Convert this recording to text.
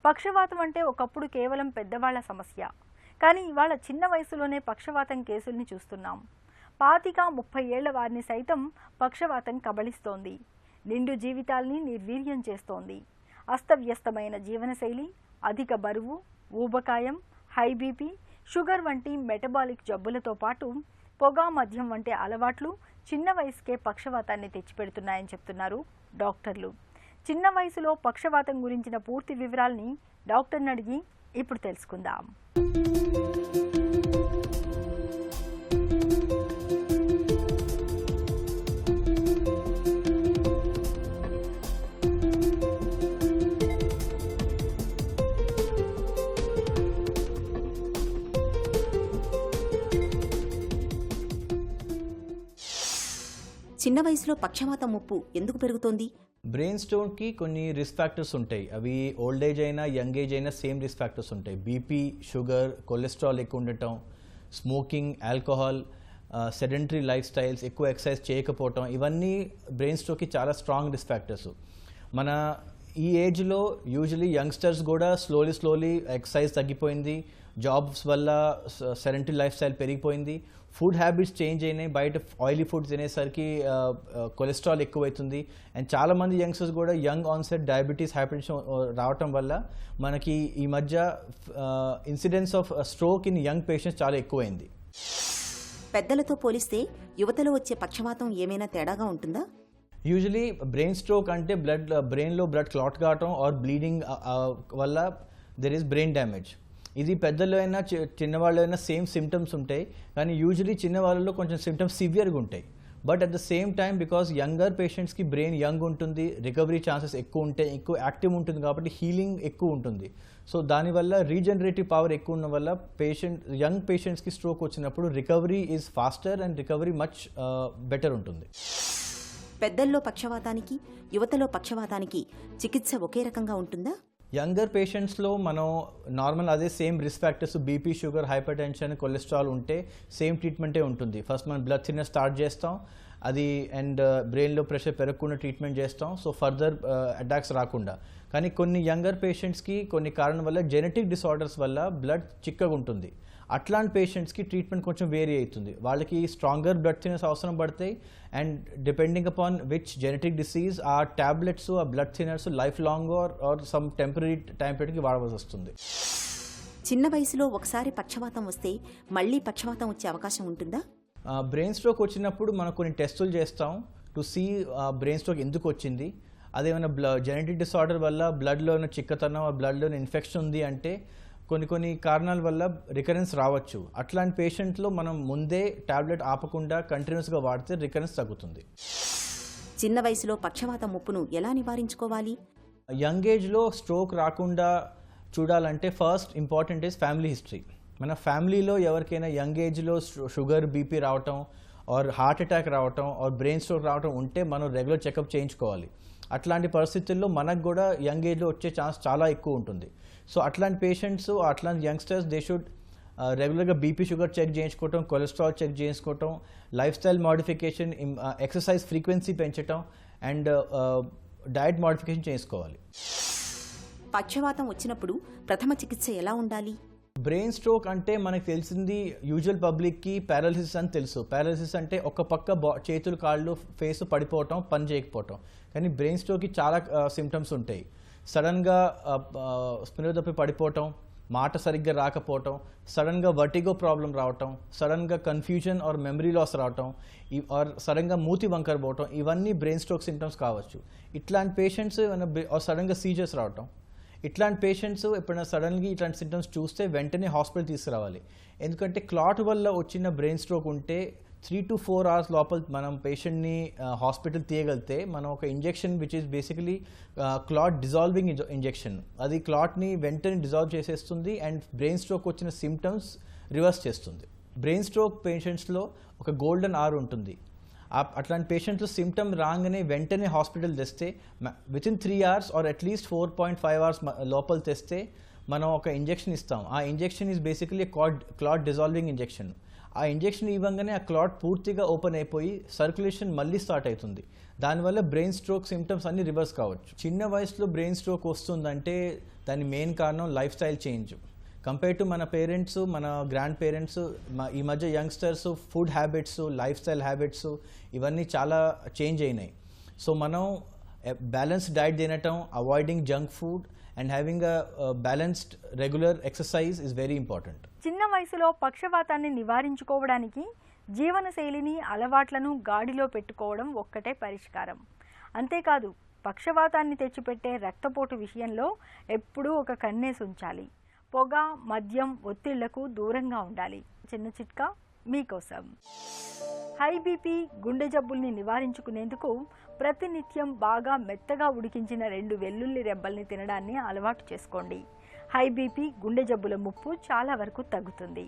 పక్షవాతం అంటే ఒకప్పుడు కేవలం పెద్దవాళ్ల సమస్య. కానీ ఇవాళ చిన్న వయసులోనే పక్షవాతం కేసుల్ని చూస్తున్నాం. 25-30 ఏళ్ల వారిని సైతం పక్షవాతం కబళిస్తోంది. నిండు జీవితాల్ని నిర్వీర్యం చేస్తోంది. అస్తవ్యస్తమైన జీవనశైలి, అధిక బరువు, ఊబకాయం, హై బీపీ, షుగర్ వంటి మెటబాలిక్ జబ్బులతో పాటు పొగ, మద్యం వంటి అలవాట్లు చిన్న వయసుకే పక్షవాతాన్ని తెచ్చిపెడుతున్నాయని చెప్తున్నారు డాక్టర్లు. చిన్న వయసులో పక్షవాతం గురించిన పూర్తి వివరాల్ని డాక్టర్ని అడిగి ఇప్పుడు తెలుసుకుందాం. చిన్న వయసులో పక్షవాతం ముప్పు ఎందుకు పెరుగుతోంది? బ్రెయిన్ స్టోన్కి కొన్ని రిస్క్ ఫ్యాక్టర్స్ ఉంటాయి. అవి ఓల్డ్ ఏజ్ అయినా యంగ్ ఏజ్ అయినా సేమ్ రిస్క్ ఫ్యాక్టర్స్ ఉంటాయి. బీపీ, షుగర్, కొలెస్ట్రాల్ ఎక్కువ ఉండటం, smoking, alcohol, sedentary life styles, ఎక్కువ ఎక్సర్సైజ్ చేయకపోవటం, ఇవన్నీ బ్రెయిన్ స్ట్రోక్కి చాలా స్ట్రాంగ్ రిస్క్ ఫ్యాక్టర్స్. మన ఈ ఏజ్లో యూజువలీ యంగ్స్టర్స్ కూడా స్లోలీ ఎక్సర్సైజ్ తగ్గిపోయింది, జాబ్స్ వల్ల సెడెంటరీ లైఫ్ స్టైల్ పెరిగిపోయింది, ఫుడ్ హ్యాబిట్స్ చేంజ్ అయినాయి, బయట ఆయిలీ ఫుడ్స్ తినేసరికి కొలెస్ట్రాల్ ఎక్కువైతుంది. అండ్ చాలామంది యంగ్స్టర్స్ కూడా యంగ్ ఆన్సెట్ డయాబెటీస్, హైపర్టెన్షన్ రావటం వల్ల మనకి ఈ మధ్య incidence of stroke in young patients చాలా ఎక్కువైంది. పెద్దలతో పోలిస్తే యువతలో వచ్చే పక్షవాతం ఏమైనా తేడాగా ఉంటుందా? యూజువలీ బ్రెయిన్ స్ట్రోక్ అంటే బ్రెయిన్లో బ్లడ్ క్లాట్ కావటం ఆర్ బ్లీడింగ్ వల్ల దెర్ ఈస్ బ్రెయిన్ డ్యామేజ్. ఇది పెద్దలు అయినా చిన్నవాళ్ళు అయినా సేమ్ సిమ్టమ్స్ ఉంటాయి, కానీ యూజువలీ చిన్నవాళ్ళలో కొంచెం సిమ్టమ్స్ సివియర్గా ఉంటాయి. But at the same time because younger పేషెంట్స్కి బ్రెయిన్ యంగ్ ఉంటుంది, రికవరీ ఛాన్సెస్ ఎక్కువ ఉంటాయి, ఎక్కువ యాక్టివ్ ఉంటుంది కాబట్టి హీలింగ్ ఎక్కువ ఉంటుంది. సో దానివల్ల రీజనరేటివ్ పవర్ ఎక్కువ ఉన్న వల్ల యంగ్ పేషెంట్స్కి స్ట్రోక్ వచ్చినప్పుడు recovery is faster and recovery much better ఉంటుంది. పెద్దల్లో పక్షవాతానికి, యువతలో పక్షవాతానికి చికిత్స ఒకే రకంగా ఉంటుందా? యంగర్ పేషెంట్స్లో మనం నార్మల్ అదే same risk factors BP, sugar, hyper tension, cholesterol ఉంటే సేమ్ ట్రీట్మెంటే ఉంటుంది. ఫస్ట్ మనం బ్లడ్ థిన్నర్ స్టార్ట్ చేస్తాం, అది అండ్ బ్రెయిన్లో ప్రెషర్ పెరగకుండా ట్రీట్మెంట్ చేస్తాం, సో ఫర్దర్ అటాక్స్ రాకుండా. కానీ కొన్ని యంగర్ పేషెంట్స్కి కొన్ని కారణం వల్ల జెనెటిక్ డిసార్డర్స్ వల్ల బ్లడ్ చిక్కగా ఉంటుంది. అట్లాంటి పేషెంట్స్కి ట్రీట్మెంట్ కొంచెం వేరీ అవుతుంది. వాళ్ళకి స్ట్రాంగర్ బ్లడ్ థిన్నర్స్ అవసరం పడతాయి and depending upon which genetic disease ఆ ట్యాబ్లెట్స్, ఆ blood thinners lifelong or some temporary time పీరియడ్కి వాడవలసి వస్తుంది. చిన్న వయసులో ఒకసారి పక్షవాతం వస్తే మళ్ళీ పక్షవాతం వచ్చే అవకాశం ఉంటుందా? బ్రెయిన్ స్ట్రోక్ వచ్చినప్పుడు మనం కొన్ని టెస్టులు చేస్తాం టు సీ బ్రెయిన్ స్ట్రోక్ ఎందుకు వచ్చింది. అదేమైనా జెనెటిక్ డిసార్డర్ వల్ల బ్లడ్లో చిక్కతనం, బ్లడ్లో ఇన్ఫెక్షన్ ఉంది అంటే కొన్ని కారణాల వల్ల రికరెన్స్ రావచ్చు. అట్లాంటి పేషెంట్లో మనం ముందే టాబ్లెట్ ఆపకుండా కంటిన్యూస్గా వాడితే రికరెన్స్ తగ్గుతుంది. చిన్న వయసులో పక్షవాతం ముప్పును ఎలా నివారించుకోవాలి? యంగ్ ఏజ్లో స్ట్రోక్ రాకుండా చూడాలంటే first important is family history. మన ఫ్యామిలీలో ఎవరికైనా యంగ్ ఏజ్లో షుగర్, బీపీ రావటం ఆర్ హార్ట్ అటాక్ రావటం ఆర్ బ్రెయిన్ స్ట్రోక్ రావటం ఉంటే మనం రెగ్యులర్ చెకప్ చేయించుకోవాలి. అట్లాంటి పరిస్థితుల్లో మనకు కూడా యంగ్ ఏజ్లో వచ్చే ఛాన్స్ చాలా ఎక్కువ ఉంటుంది. సో అట్లాంటి పేషెంట్స్, అట్లాంటి యంగ్స్టర్స్ దే షుడ్ రెగ్యులర్గా బీపీ, షుగర్ చెక్ చేయించుకోవటం, కొలెస్ట్రాల్ చెక్ చేసుకోవటం, lifestyle modification, exercise frequency పెంచటం అండ్ డయట్ మోడిఫికేషన్ చేసుకోవాలి. పక్షవాతం వచ్చినప్పుడు ప్రథమ చికిత్స ఎలా ఉండాలి? బ్రెయిన్ స్ట్రోక్ అంటే మనకు తెలిసింది యూజువల్ పబ్లిక్కి పారాలిసిస్ అని తెలుసు. పారాలిసిస్ అంటే ఒక పక్క చేతులు, కాళ్ళు, ఫేస్ పడిపోవటం, పని చేయకపోవటం. కానీ బ్రెయిన్ స్ట్రోక్కి చాలా సిమ్టమ్స్ ఉంటాయి. సడన్గా స్పృహ తప్పి పడిపోవటం, మాట సరిగ్గా రాకపోవటం, సడన్గా వర్టిగో ప్రాబ్లం రావటం, సడన్గా కన్ఫ్యూజన్ ఆర్ మెమరీ లాస్ రావటం, ఆర్ సడన్గా మూతి వంకర పోవటం, ఇవన్నీ బ్రెయిన్ స్ట్రోక్ సిమ్టమ్స్ కావచ్చు. ఇట్లాంటి పేషెంట్స్ సడన్గా సీజర్స్ రావటం, ఇట్లాంటి పేషెంట్స్ ఎప్పుడైనా సడన్గా ఇట్లాంటి సిమ్టమ్స్ చూస్తే వెంటనే హాస్పిటల్ తీసుకురావాలి. ఎందుకంటే క్లాట్ వల్ల వచ్చిన బ్రెయిన్ స్ట్రోక్ ఉంటే 3 to 4 hours లోపల మనం పేషెంట్ని హాస్పిటల్ తీయగలిగితే మనం ఒక injection which is basically clot dissolving injection, అది క్లాట్ని వెంటనే డిజాల్వ్ చేసేస్తుంది అండ్ బ్రెయిన్ స్ట్రోక్ వచ్చిన సిమ్టమ్స్ రివర్స్ చేస్తుంది. బ్రెయిన్ స్ట్రోక్ పేషెంట్స్లో ఒక గోల్డెన్ అవర్ ఉంటుంది. అట్లాంటి పేషెంట్స్ సిమ్టమ్ రాగానే వెంటనే హాస్పిటల్ తెస్తే within 3 hours or at least 4.5 hours లోపల తెస్తే మనం ఒక ఇంజెక్షన్ ఇస్తాం. ఆ injection is basically clot dissolving injection. ఆ ఇంజెక్షన్ ఇవ్వగానే ఆ క్లాట్ పూర్తిగా ఓపెన్ అయిపోయి సర్క్యులేషన్ మళ్ళీ స్టార్ట్ అవుతుంది. దానివల్ల బ్రెయిన్ స్ట్రోక్ సిమ్టమ్స్ అన్ని రివర్స్ కావచ్చు. చిన్న వయసులో బ్రెయిన్ స్ట్రోక్ వస్తుందంటే దాని మెయిన్ కారణం life style change. Compare to మన పేరెంట్స్, మన గ్రాండ్ పేరెంట్స్, ఈ మధ్య youngsters food habits, life style habits ఇవన్నీ చాలా చేంజ్ అయినాయి. సో మనం బ్యాలెన్స్డ్ డైట్ తినటం, avoiding junk food and having a balanced regular exercise is very important. చిన్న వయసులో పక్షవాతాన్ని నివారించుకోవడానికి జీవనశైలిని, అలవాట్లను గాడిలో పెట్టుకోవడం ఒక్కటే పరిష్కారం. అంతేకాదు, పక్షవాతాన్ని తెచ్చిపెట్టే రక్తపోటు విషయంలో ఎప్పుడూ ఒక కన్నేసి ఉంచాలి. పొగ, మద్యం, ఒత్తిళ్లకు దూరంగా ఉండాలి. చిన్న చిట్కా మీకోసం. హై బీపీ, గుండె జబ్బుల్ని నివారించుకునేందుకు ప్రతినిత్యం బాగా మెత్తగా ఉడికించిన 2 వెల్లుల్లి రెబ్బల్ని తినడాన్ని అలవాటు చేసుకోండి. హై బీపీ, గుండె జబ్బుల ముప్పు చాలా వరకు తగ్గుతుంది.